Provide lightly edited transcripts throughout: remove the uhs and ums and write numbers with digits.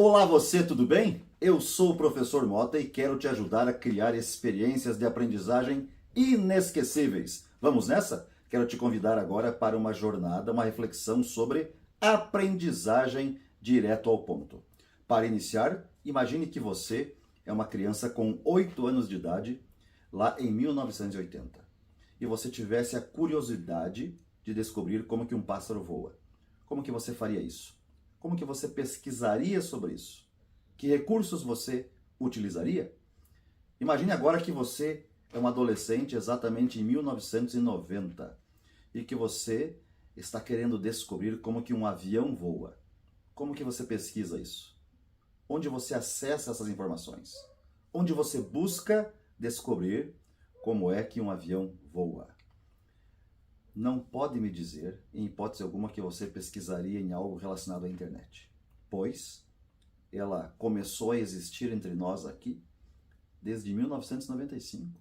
Olá você, tudo bem? Eu sou o professor Mota e quero te ajudar a criar experiências de aprendizagem inesquecíveis. Vamos nessa? Quero te convidar agora para uma jornada, uma reflexão sobre aprendizagem direto ao ponto. Para iniciar, imagine que você é uma criança com 8 anos de idade, lá em 1980, e você tivesse a curiosidade de descobrir como que um pássaro voa. Como que você faria isso? Como que você pesquisaria sobre isso? Que recursos você utilizaria? Imagine agora que você é um adolescente exatamente em 1990 e que você está querendo descobrir como que um avião voa. Como que você pesquisa isso? Onde você acessa essas informações? Onde você busca descobrir como é que um avião voa? Não pode me dizer, em hipótese alguma, que você pesquisaria em algo relacionado à internet, pois ela começou a existir entre nós aqui desde 1995.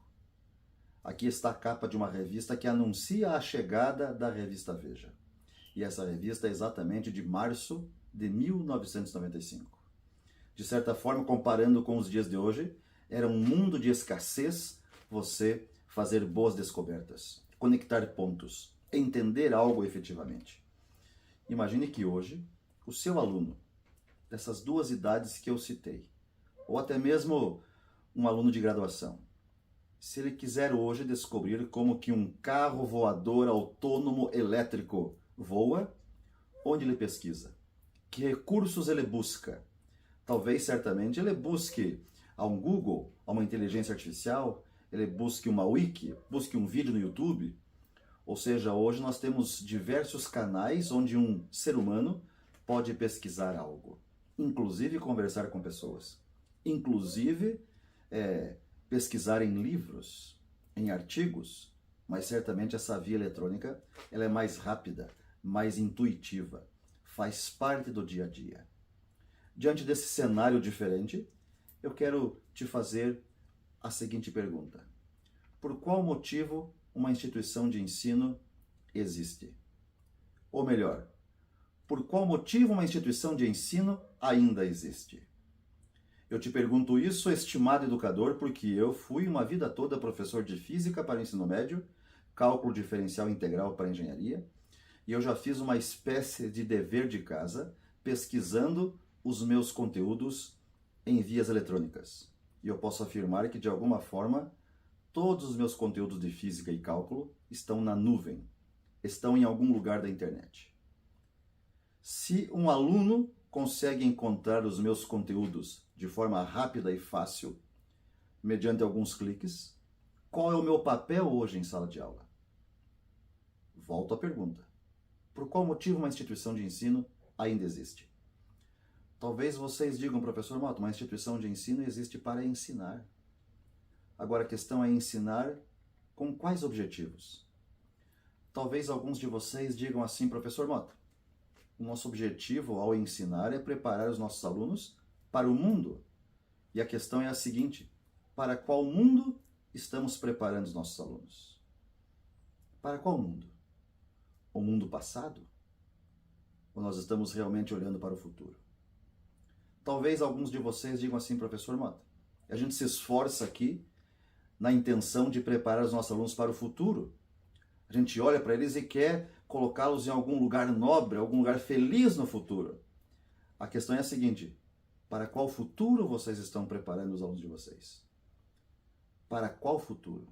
Aqui está a capa de uma revista que anuncia a chegada da revista Veja. E essa revista é exatamente de março de 1995. De certa forma, comparando com os dias de hoje, era um mundo de escassez você fazer boas descobertas, conectar pontos, entender algo efetivamente. Imagine que hoje o seu aluno, dessas duas idades que eu citei, ou até mesmo um aluno de graduação, se ele quiser hoje descobrir como que um carro voador autônomo elétrico voa, onde ele pesquisa? Que recursos ele busca? Talvez, certamente, ele busque a um Google, a uma inteligência artificial, ele busque uma wiki, busque um vídeo no YouTube. Ou seja, hoje nós temos diversos canais onde um ser humano pode pesquisar algo, inclusive conversar com pessoas, inclusive pesquisar em livros, em artigos, mas certamente essa via eletrônica ela é mais rápida, mais intuitiva, faz parte do dia a dia. Diante desse cenário diferente, eu quero te fazer a seguinte pergunta: por qual motivo uma instituição de ensino existe? Ou melhor, por qual motivo uma instituição de ensino ainda existe? Eu te pergunto isso, estimado educador, porque eu fui uma vida toda professor de física para o ensino médio, cálculo diferencial integral para a engenharia, e eu já fiz uma espécie de dever de casa pesquisando os meus conteúdos em vias eletrônicas. E eu posso afirmar que, de alguma forma, todos os meus conteúdos de física e cálculo estão na nuvem, estão em algum lugar da internet. Se um aluno consegue encontrar os meus conteúdos de forma rápida e fácil, mediante alguns cliques, qual é o meu papel hoje em sala de aula? Volto à pergunta: por qual motivo uma instituição de ensino ainda existe? Talvez vocês digam, professor Mota, uma instituição de ensino existe para ensinar. Agora a questão é ensinar com quais objetivos? Talvez alguns de vocês digam assim, professor Mota, o nosso objetivo ao ensinar é preparar os nossos alunos para o mundo. E a questão é a seguinte: para qual mundo estamos preparando os nossos alunos? Para qual mundo? O mundo passado? Ou nós estamos realmente olhando para o futuro? Talvez alguns de vocês digam assim, professor Mota, a gente se esforça aqui na intenção de preparar os nossos alunos para o futuro. A gente olha para eles e quer colocá-los em algum lugar nobre, algum lugar feliz no futuro. A questão é a seguinte: para qual futuro vocês estão preparando os alunos de vocês? Para qual futuro?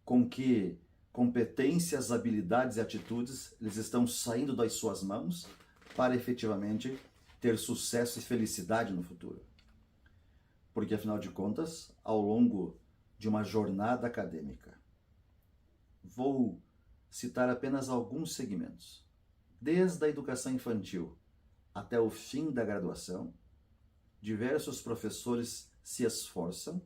Com que competências, habilidades e atitudes eles estão saindo das suas mãos para efetivamente ter sucesso e felicidade no futuro? Porque, afinal de contas, ao longo de uma jornada acadêmica, vou citar apenas alguns segmentos. Desde a educação infantil até o fim da graduação, diversos professores se esforçam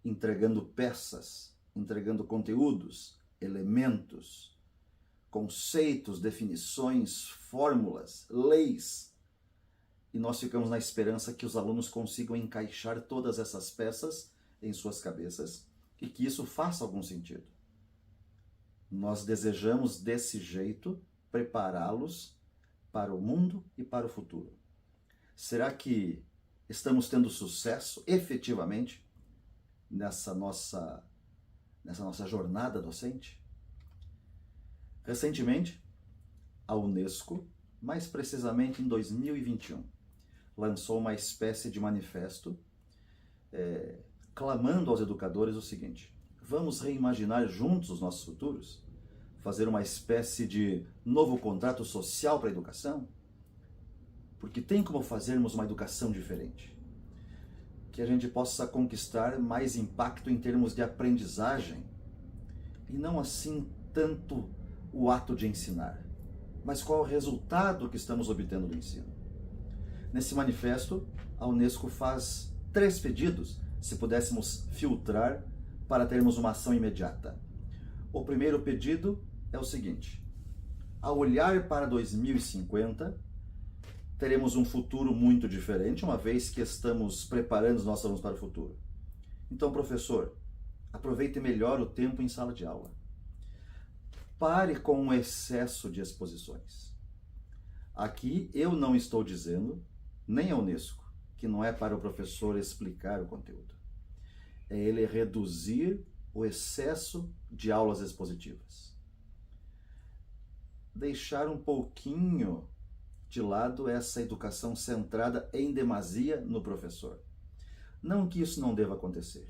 entregando peças, entregando conteúdos, elementos, conceitos, definições, fórmulas, leis. E nós ficamos na esperança que os alunos consigam encaixar todas essas peças em suas cabeças e que isso faça algum sentido. Nós desejamos, desse jeito, prepará-los para o mundo e para o futuro. Será que estamos tendo sucesso efetivamente nessa nossa jornada docente? Recentemente, a Unesco, mais precisamente em 2021, lançou uma espécie de manifesto clamando aos educadores o seguinte: vamos reimaginar juntos os nossos futuros? Fazer uma espécie de novo contrato social para a educação? Porque tem como fazermos uma educação diferente. Que a gente possa conquistar mais impacto em termos de aprendizagem e não assim tanto o ato de ensinar, mas qual é o resultado que estamos obtendo do ensino. Nesse manifesto, a Unesco faz 3 pedidos, se pudéssemos filtrar para termos uma ação imediata. O primeiro pedido é o seguinte: ao olhar para 2050, teremos um futuro muito diferente, uma vez que estamos preparando os nossos alunos para o futuro. Então, professor, aproveite melhor o tempo em sala de aula. Pare com o excesso de exposições. Aqui eu não estou dizendo, nem a Unesco, que não é para o professor explicar o conteúdo. É ele reduzir o excesso de aulas expositivas. Deixar um pouquinho de lado essa educação centrada em demasia no professor. Não que isso não deva acontecer.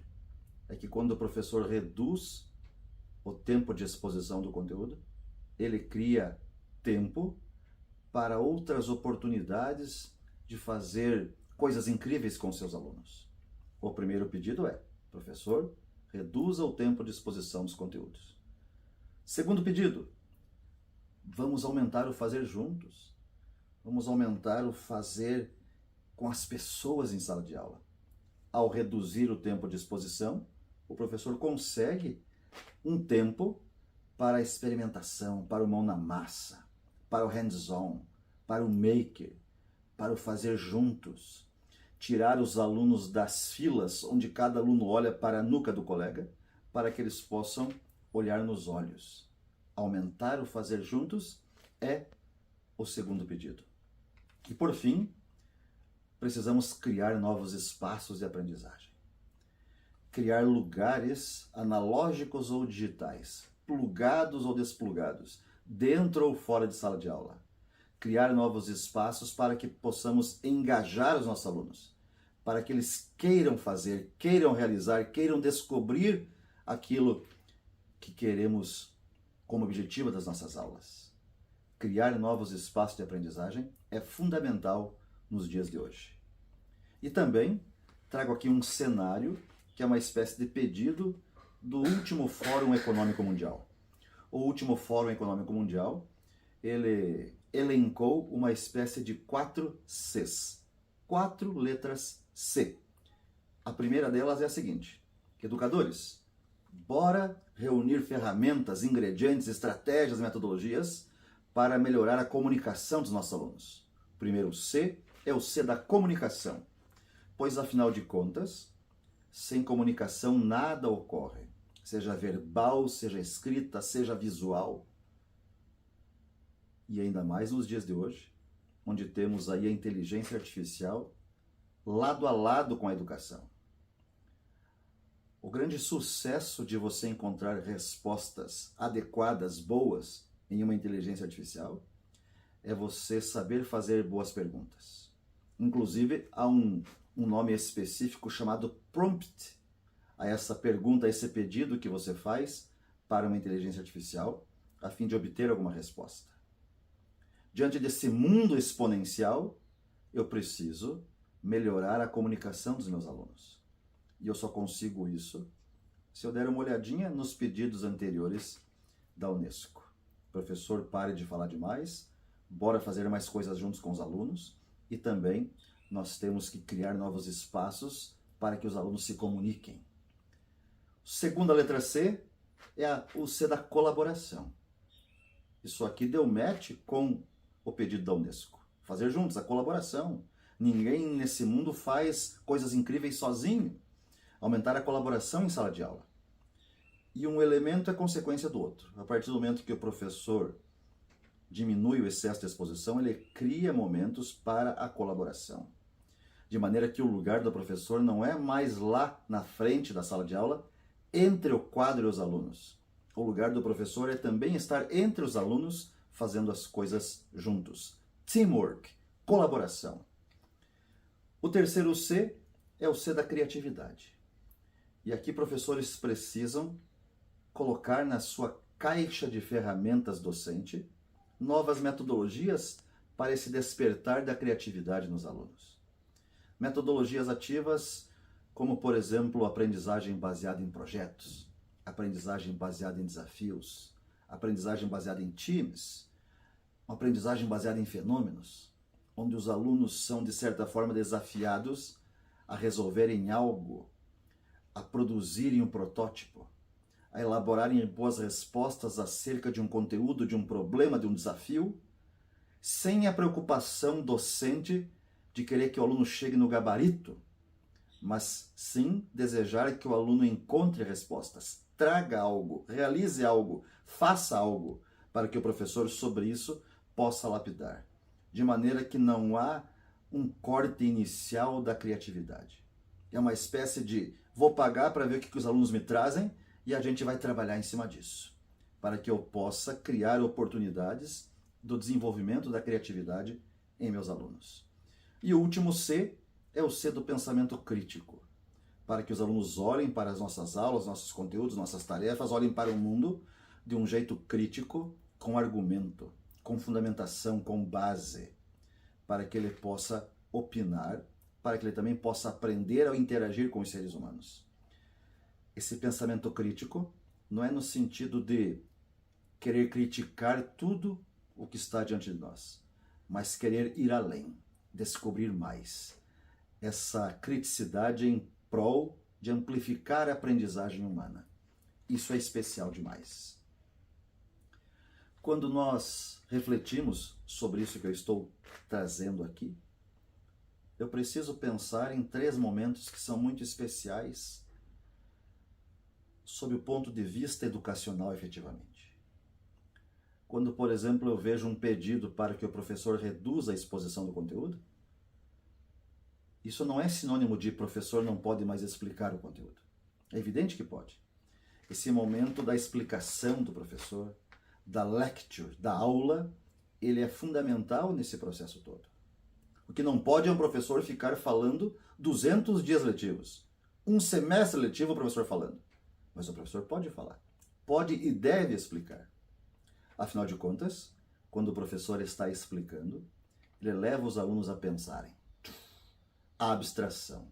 É que quando o professor reduz o tempo de exposição do conteúdo, ele cria tempo para outras oportunidades de fazer coisas incríveis com seus alunos. O primeiro pedido é: professor, reduza o tempo de exposição dos conteúdos. Segundo pedido: vamos aumentar o fazer juntos. Vamos aumentar o fazer com as pessoas em sala de aula. Ao reduzir o tempo de exposição, o professor consegue um tempo para a experimentação, para o mão na massa, para o hands-on, para o maker, para o fazer juntos. Tirar os alunos das filas, onde cada aluno olha para a nuca do colega, para que eles possam olhar nos olhos. Aumentar o fazer juntos é o segundo pedido. E por fim, precisamos criar novos espaços de aprendizagem. Criar lugares analógicos ou digitais, plugados ou desplugados, dentro ou fora de sala de aula. Criar novos espaços para que possamos engajar os nossos alunos, para que eles queiram fazer, queiram realizar, queiram descobrir aquilo que queremos como objetivo das nossas aulas. Criar novos espaços de aprendizagem é fundamental nos dias de hoje. E também trago aqui um cenário que é uma espécie de pedido do último Fórum Econômico Mundial. O último Fórum Econômico Mundial, ele elencou uma espécie de 4 Cs. 4 letras C. A primeira delas é a seguinte: educadores, bora reunir ferramentas, ingredientes, estratégias, metodologias para melhorar a comunicação dos nossos alunos. O primeiro C é o C da comunicação, pois afinal de contas, sem comunicação nada ocorre, seja verbal, seja escrita, seja visual. E ainda mais nos dias de hoje, onde temos aí a inteligência artificial lado a lado com a educação. O grande sucesso de você encontrar respostas adequadas, boas, em uma inteligência artificial, é você saber fazer boas perguntas. Inclusive, há um nome específico chamado prompt a essa pergunta, a esse pedido que você faz para uma inteligência artificial, a fim de obter alguma resposta. Diante desse mundo exponencial, eu preciso melhorar a comunicação dos meus alunos. E eu só consigo isso se eu der uma olhadinha nos pedidos anteriores da Unesco. Professor, pare de falar demais, bora fazer mais coisas juntos com os alunos, e também nós temos que criar novos espaços para que os alunos se comuniquem. Segunda letra C é o C da colaboração. Isso aqui deu match com o pedido da Unesco. Fazer juntos, a colaboração. Ninguém nesse mundo faz coisas incríveis sozinho. Aumentar a colaboração em sala de aula. E um elemento é consequência do outro. A partir do momento que o professor diminui o excesso de exposição, ele cria momentos para a colaboração. De maneira que o lugar do professor não é mais lá na frente da sala de aula, entre o quadro e os alunos. O lugar do professor é também estar entre os alunos, fazendo as coisas juntos. Teamwork, colaboração. O terceiro C é o C da criatividade. E aqui professores precisam colocar na sua caixa de ferramentas docente novas metodologias para esse despertar da criatividade nos alunos. Metodologias ativas como, por exemplo, aprendizagem baseada em projetos, aprendizagem baseada em desafios, aprendizagem baseada em times, uma aprendizagem baseada em fenômenos, onde os alunos são, de certa forma, desafiados a resolverem algo, a produzirem um protótipo, a elaborarem boas respostas acerca de um conteúdo, de um problema, de um desafio, sem a preocupação docente de querer que o aluno chegue no gabarito, mas sim desejar que o aluno encontre respostas, traga algo, realize algo, faça algo, para que o professor sobre isso possa lapidar, de maneira que não há um corte inicial da criatividade. É uma espécie de vou pagar para ver o que os alunos me trazem e a gente vai trabalhar em cima disso, para que eu possa criar oportunidades do desenvolvimento da criatividade em meus alunos. E o último C é o C do pensamento crítico, para que os alunos olhem para as nossas aulas, nossos conteúdos, nossas tarefas, olhem para o mundo de um jeito crítico, com argumento, com fundamentação, com base, para que ele possa opinar, para que ele também possa aprender a interagir com os seres humanos. Esse pensamento crítico não é no sentido de querer criticar tudo o que está diante de nós, mas querer ir além, descobrir mais. Essa criticidade em prol de amplificar a aprendizagem humana. Isso é especial demais. Quando nós refletimos sobre isso que eu estou trazendo aqui, eu preciso pensar em 3 momentos que são muito especiais sob o ponto de vista educacional, efetivamente. Quando, por exemplo, eu vejo um pedido para que o professor reduza a exposição do conteúdo, isso não é sinônimo de professor não pode mais explicar o conteúdo. É evidente que pode. Esse momento da explicação do professor, da lecture, da aula, ele é fundamental nesse processo todo. O que não pode é um professor ficar falando 200 dias letivos. Um semestre letivo o professor falando. Mas o professor pode falar. Pode e deve explicar. Afinal de contas, quando o professor está explicando, ele leva os alunos a pensarem. A abstração,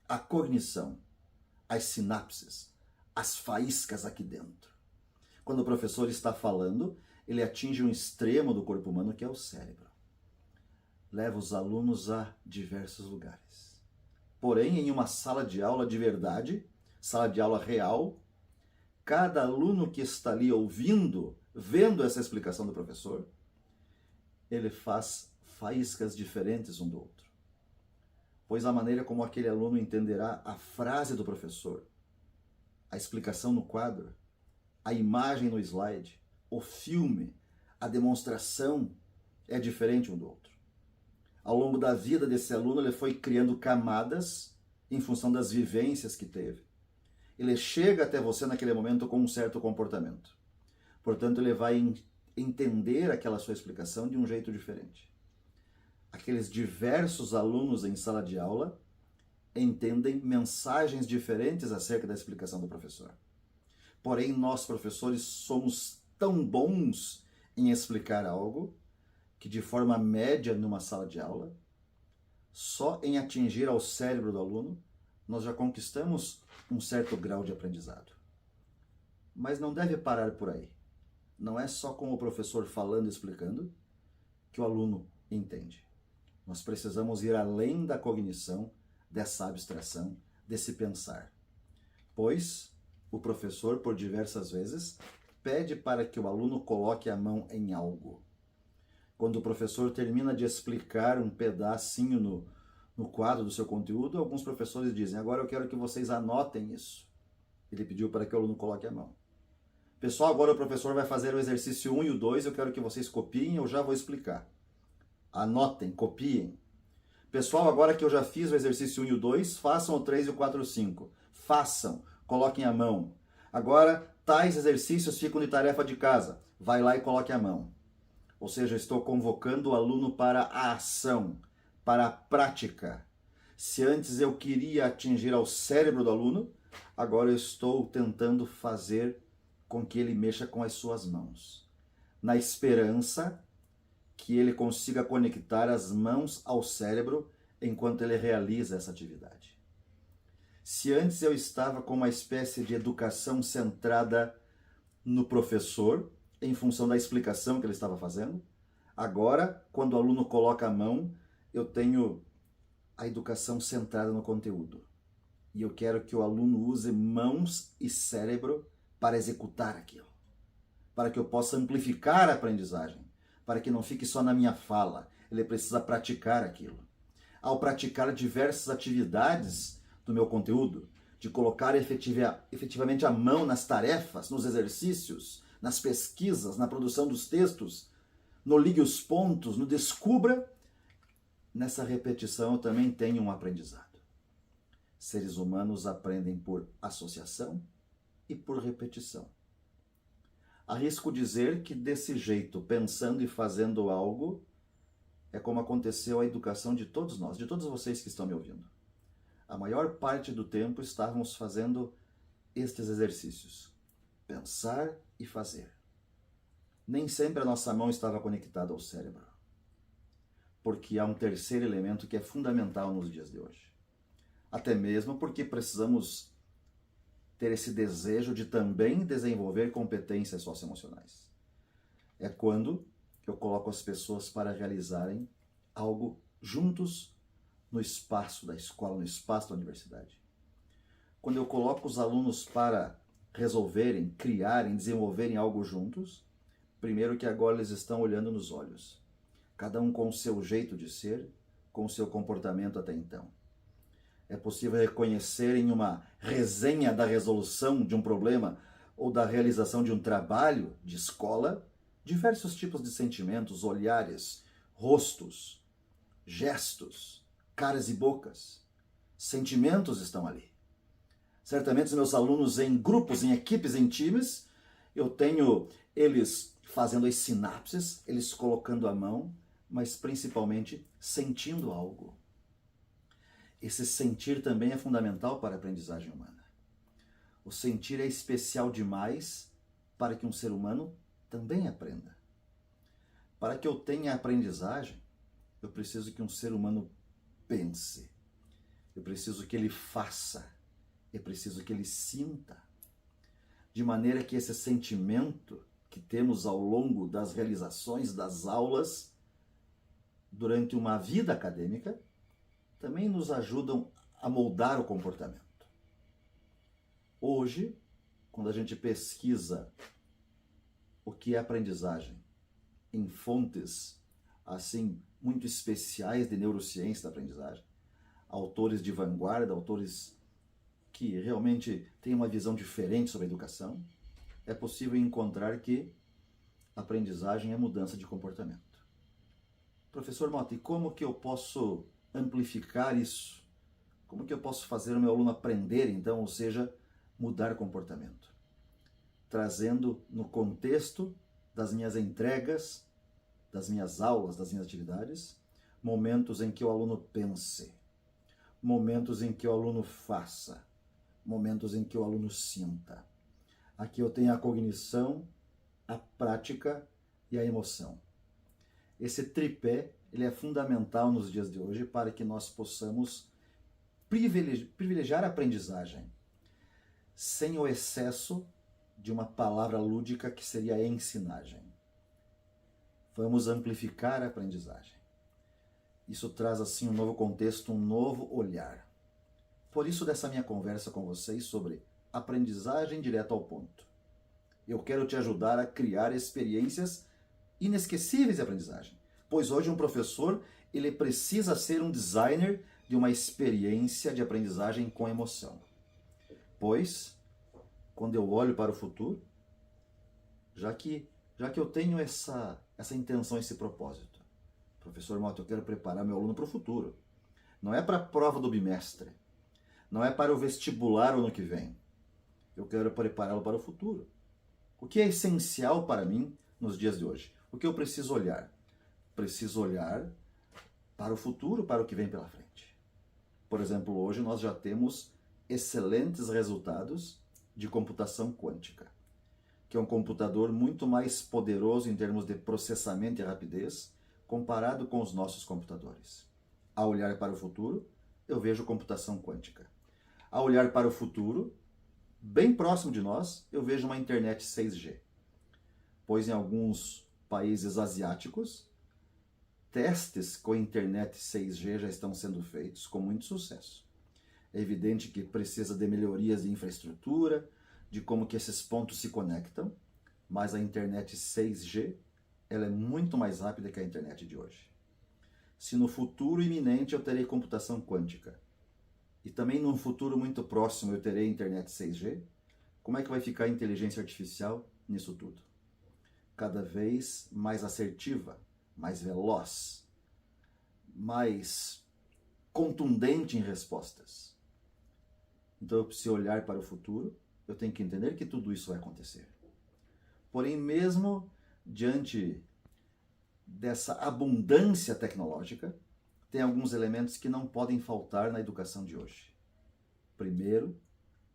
a cognição, as sinapses, as faíscas aqui dentro. Quando o professor está falando, ele atinge um extremo do corpo humano que é o cérebro. Leva os alunos a diversos lugares. Porém, em uma sala de aula de verdade, sala de aula real, cada aluno que está ali ouvindo, vendo essa explicação do professor, ele faz faíscas diferentes um do outro. Pois a maneira como aquele aluno entenderá a frase do professor, a explicação no quadro, a imagem no slide, o filme, a demonstração é diferente um do outro. Ao longo da vida desse aluno, ele foi criando camadas em função das vivências que teve. Ele chega até você naquele momento com um certo comportamento. Portanto, ele vai entender aquela sua explicação de um jeito diferente. Aqueles diversos alunos em sala de aula entendem mensagens diferentes acerca da explicação do professor. Porém, nós, professores, somos tão bons em explicar algo que, de forma média, numa sala de aula, só em atingir ao cérebro do aluno, nós já conquistamos um certo grau de aprendizado. Mas não deve parar por aí. Não é só com o professor falando e explicando que o aluno entende. Nós precisamos ir além da cognição, dessa abstração, desse pensar. Pois o professor, por diversas vezes, pede para que o aluno coloque a mão em algo. Quando o professor termina de explicar um pedacinho no quadro do seu conteúdo, alguns professores dizem, agora eu quero que vocês anotem isso. Ele pediu para que o aluno coloque a mão. Pessoal, agora o professor vai fazer o exercício 1 e o 2, eu quero que vocês copiem, eu já vou explicar. Anotem, copiem. Pessoal, agora que eu já fiz o exercício 1 e o 2, façam o 3 e o 4 e o 5. Façam, coloquem a mão. Agora, tais exercícios ficam de tarefa de casa. Vai lá e coloque a mão. Ou seja, estou convocando o aluno para a ação, para a prática. Se antes eu queria atingir ao cérebro do aluno, agora eu estou tentando fazer com que ele mexa com as suas mãos, na esperança que ele consiga conectar as mãos ao cérebro enquanto ele realiza essa atividade. Se antes eu estava com uma espécie de educação centrada no professor, em função da explicação que ele estava fazendo, agora, quando o aluno coloca a mão, eu tenho a educação centrada no conteúdo. E eu quero que o aluno use mãos e cérebro para executar aquilo, para que eu possa amplificar a aprendizagem, para que não fique só na minha fala, ele precisa praticar aquilo. Ao praticar diversas atividades do meu conteúdo, de colocar efetivamente a mão nas tarefas, nos exercícios, nas pesquisas, na produção dos textos, no ligue os pontos, no descubra, nessa repetição eu também tenho um aprendizado. Seres humanos aprendem por associação e por repetição. Arrisco dizer que desse jeito, pensando e fazendo algo, é como aconteceu a educação de todos nós, de todos vocês que estão me ouvindo. A maior parte do tempo estávamos fazendo estes exercícios. Pensar e fazer. Nem sempre a nossa mão estava conectada ao cérebro. Porque há um terceiro elemento que é fundamental nos dias de hoje. Até mesmo porque precisamos ter esse desejo de também desenvolver competências socioemocionais. É quando eu coloco as pessoas para realizarem algo juntos no espaço da escola, no espaço da universidade. Quando eu coloco os alunos para resolverem, criarem, desenvolverem algo juntos, primeiro que agora eles estão olhando nos olhos, cada um com o seu jeito de ser, com o seu comportamento até então. É possível reconhecer em uma resenha da resolução de um problema ou da realização de um trabalho de escola diversos tipos de sentimentos, olhares, rostos, gestos, caras e bocas. Sentimentos estão ali. Certamente os meus alunos em grupos, em equipes, em times, eu tenho eles fazendo as sinapses, eles colocando a mão, mas principalmente sentindo algo. Esse sentir também é fundamental para a aprendizagem humana. O sentir é especial demais para que um ser humano também aprenda. Para que eu tenha aprendizagem, eu preciso que um ser humano pense. Eu preciso que ele faça. Eu preciso que ele sinta. De maneira que esse sentimento que temos ao longo das realizações das aulas, durante uma vida acadêmica, também nos ajudam a moldar o comportamento. Hoje, quando a gente pesquisa o que é aprendizagem em fontes assim muito especiais de neurociência da aprendizagem, autores de vanguarda, autores que realmente têm uma visão diferente sobre a educação, é possível encontrar que aprendizagem é mudança de comportamento. Professor Mota, e como que eu posso amplificar isso? Como que eu posso fazer o meu aluno aprender, então, ou seja, mudar comportamento? Trazendo no contexto das minhas entregas, das minhas aulas, das minhas atividades, momentos em que o aluno pense, momentos em que o aluno faça, momentos em que o aluno sinta. Aqui eu tenho a cognição, a prática e a emoção. Esse tripé, ele é fundamental nos dias de hoje para que nós possamos privilegiar a aprendizagem, sem o excesso de uma palavra lúdica que seria a ensinagem. Vamos amplificar a aprendizagem. Isso traz assim um novo contexto, um novo olhar. Por isso dessa minha conversa com vocês sobre aprendizagem direto ao ponto. Eu quero te ajudar a criar experiências inesquecíveis de aprendizagem, pois hoje um professor ele precisa ser um designer de uma experiência de aprendizagem com emoção. Pois, quando eu olho para o futuro, já que eu tenho essa intenção, esse propósito. Professor Mota, eu quero preparar meu aluno para o futuro. Não é para a prova do bimestre. Não é para o vestibular o ano que vem. Eu quero prepará-lo para o futuro. O que é essencial para mim nos dias de hoje? O que eu preciso olhar? Preciso olhar para o futuro, para o que vem pela frente. Por exemplo, hoje nós já temos excelentes resultados de computação quântica, que é um computador muito mais poderoso em termos de processamento e rapidez comparado com os nossos computadores. Ao olhar para o futuro, eu vejo computação quântica. Ao olhar para o futuro, bem próximo de nós, eu vejo uma internet 6G. Pois em alguns países asiáticos, testes com internet 6G já estão sendo feitos com muito sucesso. É evidente que precisa de melhorias de infraestrutura, de como que esses pontos se conectam, mas a internet 6G ela é muito mais rápida que a internet de hoje. Se no futuro iminente eu terei computação quântica, e também num futuro muito próximo eu terei internet 6G, como é que vai ficar a inteligência artificial nisso tudo? Cada vez mais assertiva, mais veloz, mais contundente em respostas. Então, se olhar para o futuro, eu tenho que entender que tudo isso vai acontecer. Porém, mesmo diante dessa abundância tecnológica, tem alguns elementos que não podem faltar na educação de hoje. Primeiro,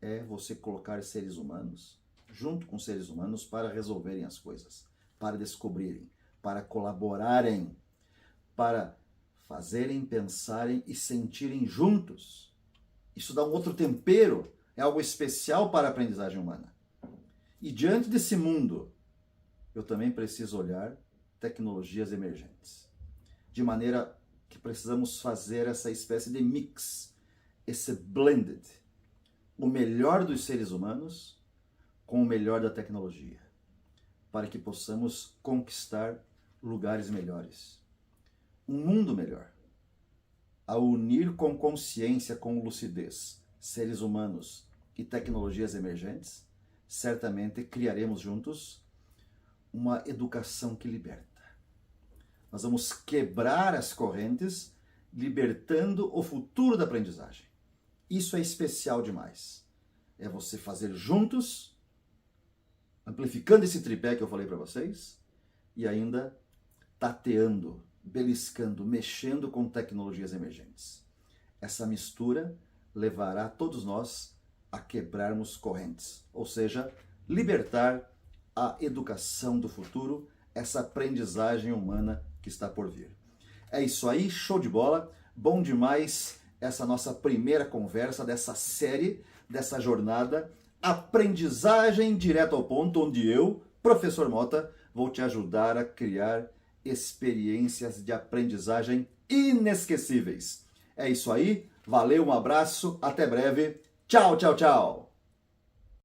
é você colocar seres humanos, junto com seres humanos, para resolverem as coisas, para descobrirem, para colaborarem, para fazerem, pensarem e sentirem juntos. Isso dá um outro tempero, é algo especial para a aprendizagem humana. E diante desse mundo, eu também preciso olhar tecnologias emergentes. De maneira que precisamos fazer essa espécie de mix, esse blended, o melhor dos seres humanos com o melhor da tecnologia, para que possamos conquistar lugares melhores, um mundo melhor. Ao unir com consciência, com lucidez, seres humanos e tecnologias emergentes, certamente criaremos juntos uma educação que liberta. Nós vamos quebrar as correntes, libertando o futuro da aprendizagem. Isso é especial demais. É você fazer juntos, amplificando esse tripé que eu falei para vocês, e ainda tateando, beliscando, mexendo com tecnologias emergentes. Essa mistura levará todos nós a quebrarmos correntes, ou seja, libertar a educação do futuro, essa aprendizagem humana que está por vir. É isso aí, show de bola, bom demais essa nossa primeira conversa dessa série, dessa jornada, aprendizagem direto ao ponto, onde eu, professor Mota, vou te ajudar a criar experiências de aprendizagem inesquecíveis. É isso aí, valeu, um abraço, até breve, tchau, tchau, tchau!